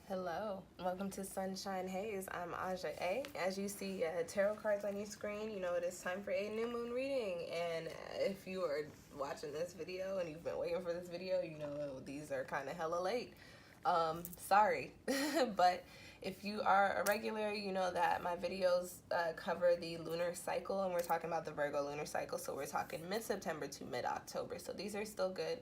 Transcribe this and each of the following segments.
Hello, welcome to Sunshine Haze. I'm Aja A. As you see tarot cards on your screen, you know it is time for a new moon reading. And if you are watching this video and you've been waiting for this video, you know these are kind of hella late. Sorry, but if you are a regular, you know that my videos cover the lunar cycle, and we're talking about the Virgo lunar cycle. So we're talking mid-September to mid-October. So these are still good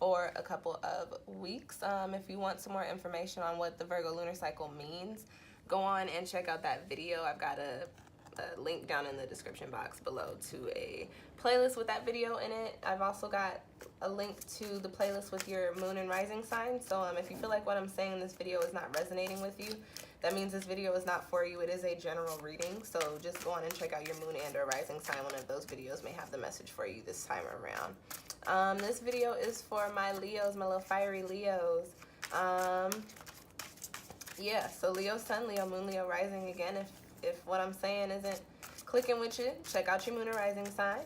for a couple of weeks. If you want some more information on what the Virgo lunar cycle means, go on and check out that video. I've got a link down in the description box below to a playlist with that video in it. I've also got a link to the playlist with your moon and rising sign. So if you feel like what I'm saying in this video is not resonating with you, that means this video is not for you. It is a general reading. So just go on and check out your moon and or rising sign. One of those videos may have the message for you this time around. This video is for my Leos, my little fiery Leos. Yeah, so Leo sun, Leo moon, Leo rising. Again, if what I'm saying isn't clicking with you, check out your moon or rising sign.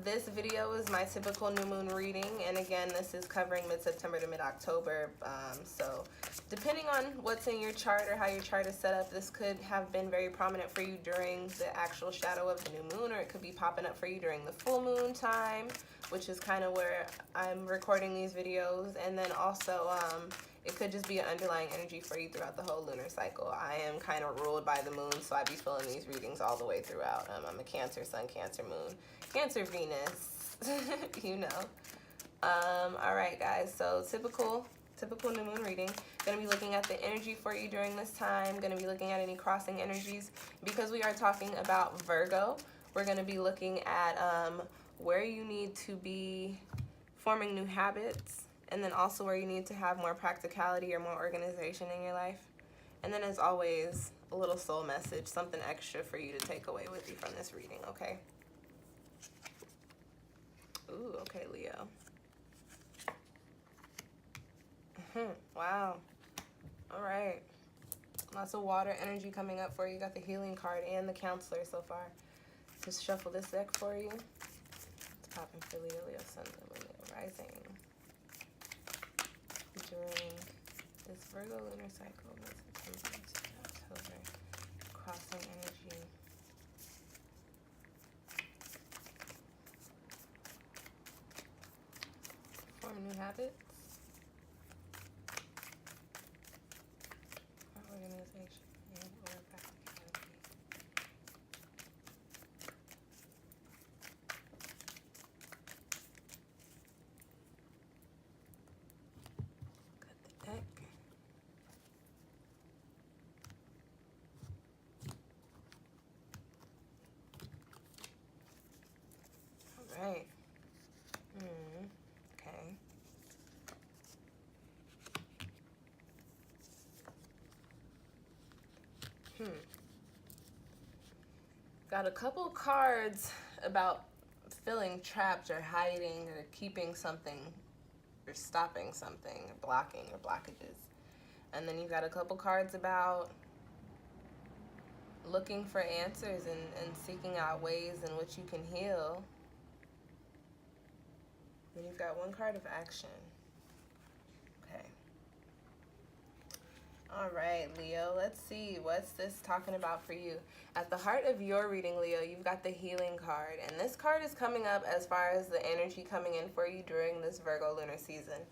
This video is my typical new moon reading, and again, this is covering mid-September to mid-October. So depending on what's in your chart or how your chart is set up, this could have been very prominent for you during the actual shadow of the new moon, or it could be popping up for you during the full moon time, which is kind of where I'm recording these videos. And then also it could just be an underlying energy for you throughout the whole lunar cycle. I am kind of ruled by the moon, so I be feeling these readings all the way throughout. I'm a Cancer sun, Cancer moon, Cancer Venus, you know. All right, guys, so typical new moon reading. Gonna be looking at the energy for you during this time. Gonna be looking at any crossing energies. Because we are talking about Virgo, we're gonna be looking at where you need to be forming new habits, and then also where you need to have more practicality or more organization in your life. And then as always, a little soul message, something extra for you to take away with you from this reading, okay? Ooh, okay, Leo. Wow. All right. Lots of water energy coming up for you. You got the healing card and the counselor so far. Just shuffle this deck for you. It's popping for Leo, Leo sun, Leo rising. During this Virgo lunar cycle, September to October, crossing energy. Form new habits. Organization and or practicality. Got the deck. All right. Okay. Got a couple cards about feeling trapped or hiding or keeping something or stopping something or blocking or blockages. And then you've got a couple cards about looking for answers and seeking out ways in which you can heal. Then you've got one card of action. Okay. All right, Leo, let's see. What's this talking about for you? At the heart of your reading, Leo, you've got the healing card. And this card is coming up as far as the energy coming in for you during this Virgo lunar season.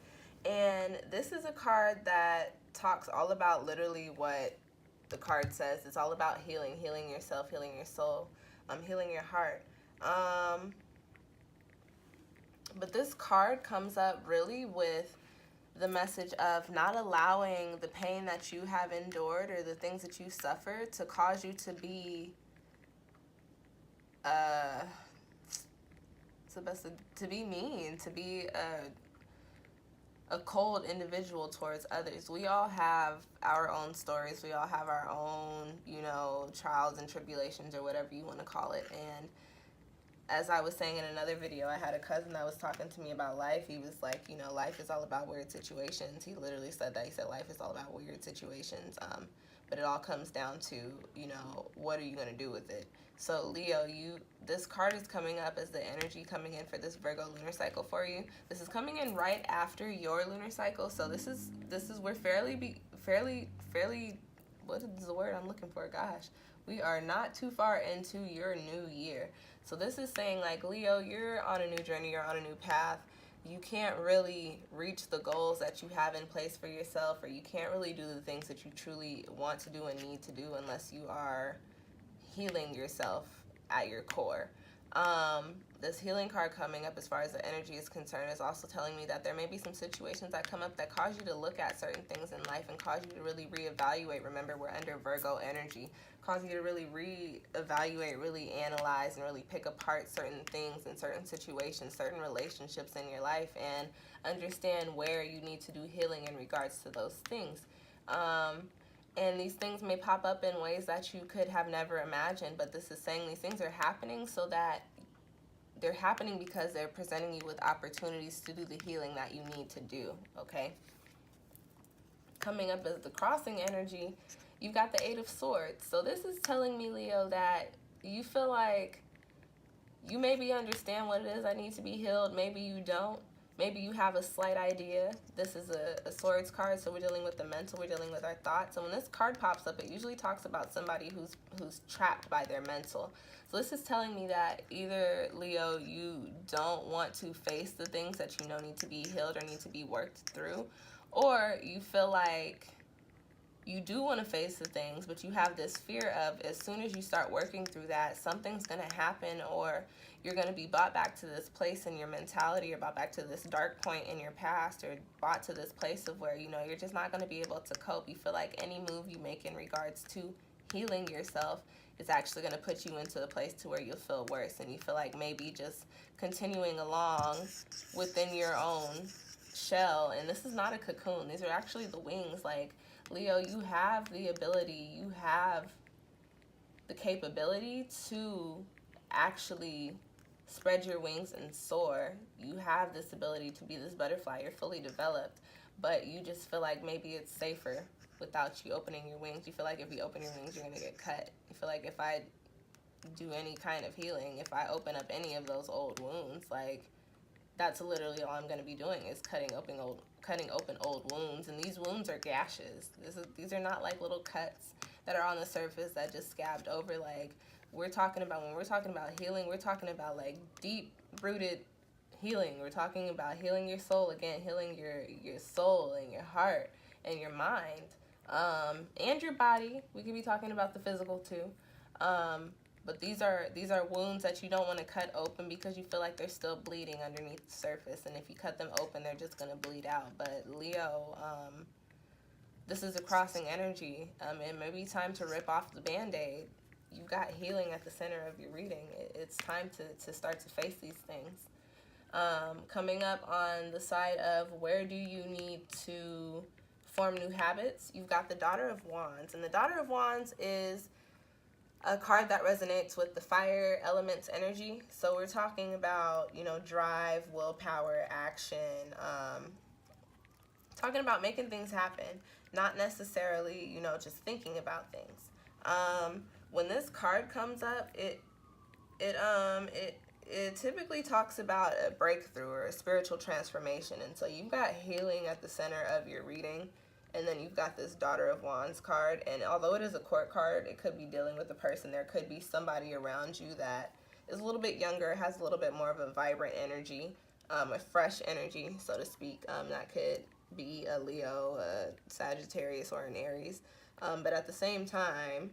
And this is a card that talks all about literally what the card says. It's all about healing, healing yourself, healing your soul, healing your heart. But this card comes up really with the message of not allowing the pain that you have endured or the things that you suffered to cause you to be to be mean, to be a cold individual towards others. We all have our own stories. We all have our own, you know, trials and tribulations or whatever you want to call it. And as I was saying in another video, I had a cousin that was talking to me about life. He was like, you know, life is all about weird situations. He literally said that. He said life is all about weird situations. But it all comes down to, you know, what are you going to do with it? So Leo, this card is coming up as the energy coming in for this Virgo lunar cycle for you. This is coming in right after your lunar cycle. So this is we're fairly, what is the word I'm looking for? Gosh, we are not too far into your new year. So this is saying, like, Leo, you're on a new journey, you're on a new path. You can't really reach the goals that you have in place for yourself, or you can't really do the things that you truly want to do and need to do unless you are healing yourself at your core. This healing card coming up, as far as the energy is concerned, is also telling me that there may be some situations that come up that cause you to look at certain things in life and cause you to really reevaluate. Remember, we're under Virgo energy. Cause you to really reevaluate, really analyze, and really pick apart certain things and certain situations, certain relationships in your life, and understand where you need to do healing in regards to those things. And these things may pop up in ways that you could have never imagined, but this is saying these things are happening so that they're happening because they're presenting you with opportunities to do the healing that you need to do, okay? Coming up as the crossing energy, you've got the Eight of Swords. So this is telling me, Leo, that you feel like you maybe understand what it is that needs to be healed. Maybe you don't. Maybe you have a slight idea. This is a Swords card, so we're dealing with the mental, we're dealing with our thoughts. And when this card pops up, it usually talks about somebody who's trapped by their mental. So this is telling me that either, Leo, you don't want to face the things that you know need to be healed or need to be worked through, or you feel like you do want to face the things, but you have this fear of, as soon as you start working through that, something's going to happen, or you're going to be brought back to this place in your mentality, or brought back to this dark point in your past, or brought to this place of where, you know, you're just not going to be able to cope. You feel like any move you make in regards to healing yourself is actually going to put you into a place to where you'll feel worse, and you feel like maybe just continuing along within your own shell. And this is not a cocoon. These are actually the wings. Like, Leo, you have the ability, you have the capability to actually spread your wings and soar. You have this ability to be this butterfly. You're fully developed, but you just feel like maybe it's safer without you opening your wings. You feel like if you open your wings, you're going to get cut. You feel like if I do any kind of healing, if I open up any of those old wounds, like, that's literally all I'm going to be doing is cutting open old wounds. And these wounds are gashes. These are not like little cuts that are on the surface that just scabbed over. Like, we're talking about, when we're talking about healing, we're talking about like deep rooted healing. We're talking about healing your soul, again, healing your soul and your heart and your mind, and your body. We could be talking about the physical too. But these are wounds that you don't want to cut open because you feel like they're still bleeding underneath the surface. And if you cut them open, they're just going to bleed out. But Leo, this is a crossing energy. It may be time to rip off the Band-Aid. You've got healing at the center of your reading. It's time to start to face these things. Coming up on the side of where do you need to form new habits, you've got the Daughter of Wands. And the Daughter of Wands is a card that resonates with the fire element's energy. So we're talking about, you know, drive, willpower, action, talking about making things happen, not necessarily, you know, just thinking about things. When this card comes up, it typically talks about a breakthrough or a spiritual transformation. And so you've got healing at the center of your reading. And then you've got this Daughter of Wands card. And although it is a court card, it could be dealing with a person. There could be somebody around you that is a little bit younger, has a little bit more of a vibrant energy, a fresh energy, so to speak. That could be a Leo, a Sagittarius, or an Aries. But at the same time,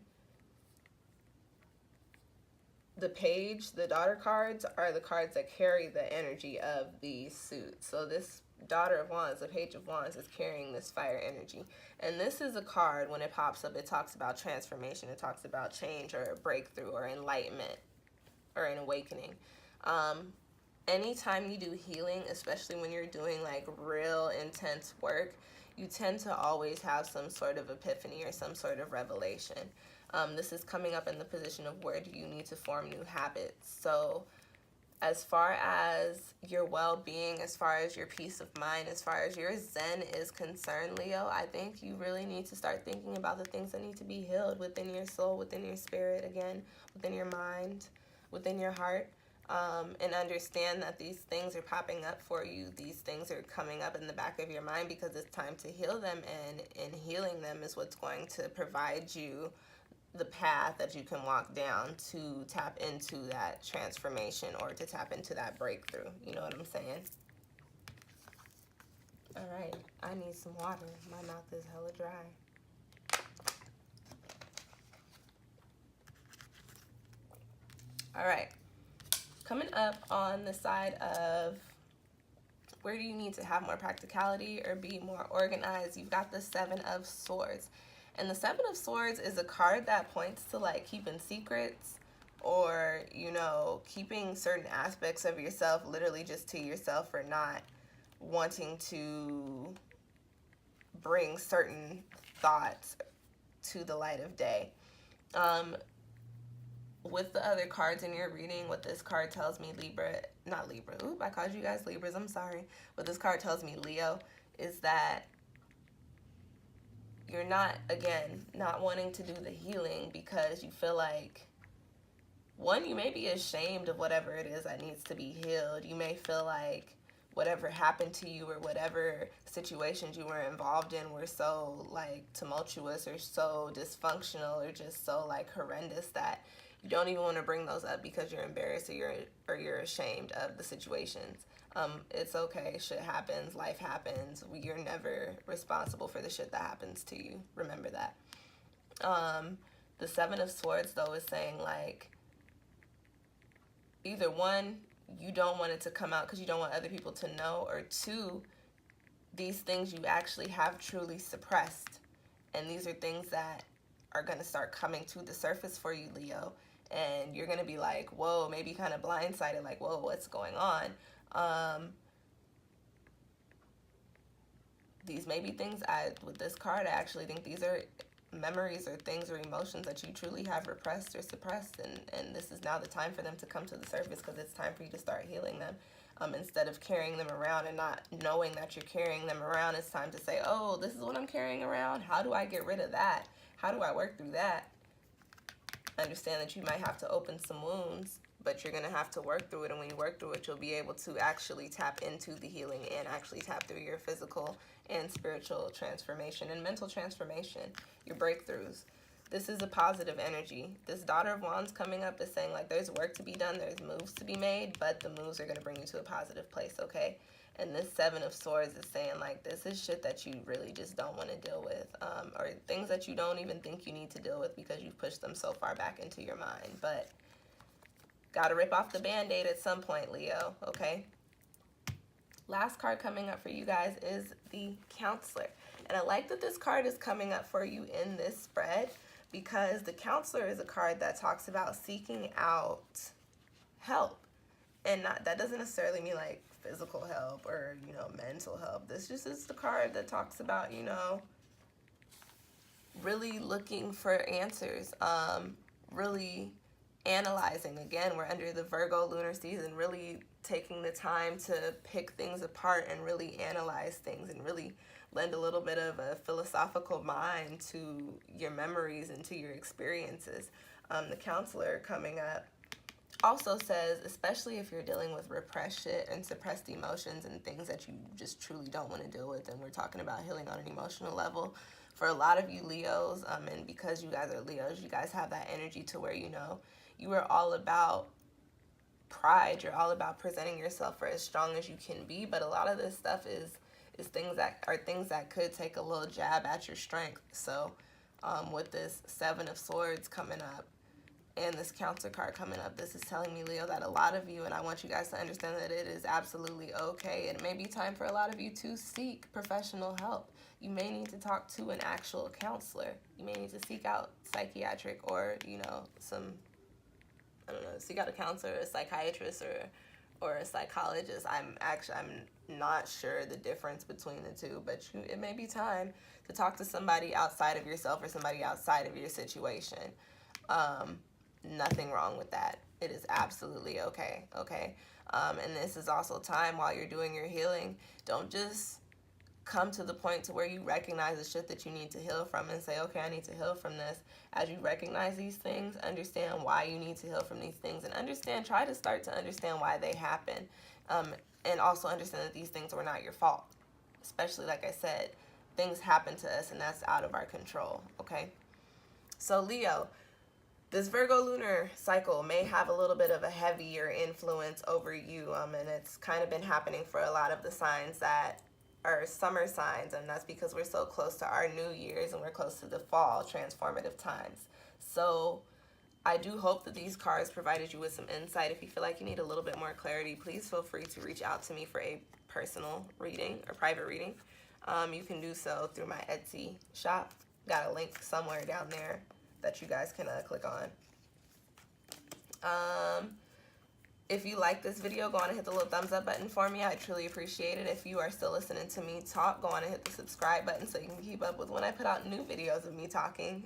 the page, the daughter cards, are the cards that carry the energy of the suit. So this Daughter of Wands, the Page of Wands, is carrying this fire energy. And this is a card, when it pops up, it talks about transformation. It talks about change or a breakthrough or enlightenment or an awakening. Anytime you do healing, especially when you're doing like real intense work, you tend to always have some sort of epiphany or some sort of revelation. This is coming up in the position of where do you need to form new habits. So as far as your well-being, as far as your peace of mind, as far as your zen is concerned, Leo, I think you really need to start thinking about the things that need to be healed within your soul, within your spirit, again, within your mind, within your heart. and understand that these things are popping up for you. These things are coming up in the back of your mind because it's time to heal them, and healing them is what's going to provide you the path that you can walk down to tap into that transformation or to tap into that breakthrough. You know what I'm saying? All right, I need some water. My mouth is hella dry. All right, coming up on the side of where do you need to have more practicality or be more organized, you've got the Seven of Swords. And the Seven of Swords is a card that points to like keeping secrets, or, you know, keeping certain aspects of yourself literally just to yourself, or not wanting to bring certain thoughts to the light of day. With the other cards in your reading, what this card tells me, not Libra, oop, I called you guys Libras, I'm sorry. What this card tells me, Leo, is that you're not, again, not wanting to do the healing because you feel like, one, you may be ashamed of whatever it is that needs to be healed. You may feel like whatever happened to you or whatever situations you were involved in were so like tumultuous or so dysfunctional or just so like horrendous that you don't even want to bring those up because you're embarrassed or you're ashamed of the situations. It's okay. Shit happens. Life happens. You're never responsible for the shit that happens to you. Remember that. The Seven of Swords, though, is saying like, either one, you don't want it to come out because you don't want other people to know, or two, these things you actually have truly suppressed. And these are things that are going to start coming to the surface for you, Leo. And you're going to be like, whoa, maybe kind of blindsided, like, whoa, what's going on? These may be things, with this card, I actually think these are memories or things or emotions that you truly have repressed or suppressed, and this is now the time for them to come to the surface because it's time for you to start healing them. Instead of carrying them around and not knowing that you're carrying them around, it's time to say, oh, this is what I'm carrying around. How do I get rid of that? How do I work through that? Understand that you might have to open some wounds, but you're going to have to work through it, and when you work through it, you'll be able to actually tap into the healing and actually tap through your physical and spiritual transformation and mental transformation, your breakthroughs. This is a positive energy. This Daughter of Wands coming up is saying like there's work to be done, there's moves to be made, but the moves are going to bring you to a positive place, okay? And this Seven of Swords is saying like this is shit that you really just don't want to deal with, or things that you don't even think you need to deal with because you've pushed them so far back into your mind. But gotta rip off the Band-Aid at some point, Leo, okay? Last card coming up for you guys is the Counselor. And I like that this card is coming up for you in this spread because the Counselor is a card that talks about seeking out help. And that doesn't necessarily mean like physical help or, you know, mental help. This just is the card that talks about, you know, really looking for answers, really analyzing. Again, we're under the Virgo lunar season, really taking the time to pick things apart and really analyze things and really lend a little bit of a philosophical mind to your memories and to your experiences. The Counselor coming up also says, especially if you're dealing with repressed shit and suppressed emotions and things that you just truly don't want to deal with, and we're talking about healing on an emotional level, for a lot of you Leos, and because you guys are Leos, you guys have that energy to where, you know, you are all about pride. You're all about presenting yourself for as strong as you can be, but a lot of this stuff is things that could take a little jab at your strength. So with this Seven of Swords coming up and this Counselor card coming up, this is telling me, Leo, that a lot of you, and I want you guys to understand that it is absolutely okay. It may be time for a lot of you to seek professional help. You may need to talk to an actual counselor. You may need to seek out psychiatric or, you know, seek out a counselor, a psychiatrist, or a psychologist. I'm not sure the difference between the two, but it may be time to talk to somebody outside of yourself or somebody outside of your situation. Nothing wrong with that. It is absolutely okay, okay? And this is also time while you're doing your healing. Don't just come to the point to where you recognize the shit that you need to heal from and say, okay, I need to heal from this. As you recognize these things, understand why you need to heal from these things, and try to start to understand why they happen. And also understand that these things were not your fault. Especially, like I said, things happen to us and that's out of our control, okay? So Leo, this Virgo lunar cycle may have a little bit of a heavier influence over you, and it's kind of been happening for a lot of the signs that are summer signs, and that's because we're so close to our New Year's and we're close to the fall transformative times. So I do hope that these cards provided you with some insight. If you feel like you need a little bit more clarity, please feel free to reach out to me for a personal reading or private reading. You can do so through my Etsy shop. Got a link somewhere down there that you guys can click on. If you like this video, go on and hit the little thumbs up button for me. I truly appreciate it. If you are still listening to me talk, go on and hit the subscribe button so you can keep up with when I put out new videos of me talking.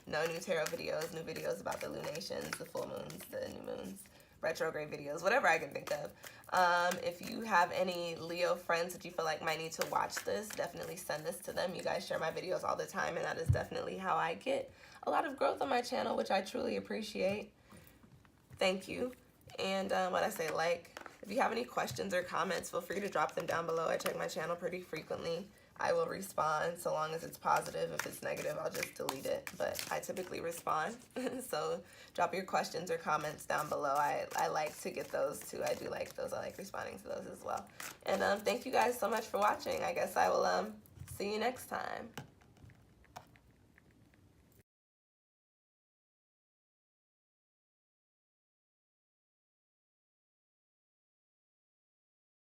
No new tarot videos, new videos about the lunations, the full moons, the new moons, retrograde videos, whatever I can think of. If you have any Leo friends that you feel like might need to watch this, definitely send this to them. You guys share my videos all the time, and that is definitely how I get a lot of growth on my channel, which I truly appreciate. Thank you. And what I say, if you have any questions or comments, feel free to drop them down below. I check my channel pretty frequently. I will respond so long as it's positive. If it's negative, I'll just delete it. But I typically respond. So drop your questions or comments down below. I like to get those too. I do like those. I like responding to those as well. And thank you guys so much for watching. I guess I will see you next time.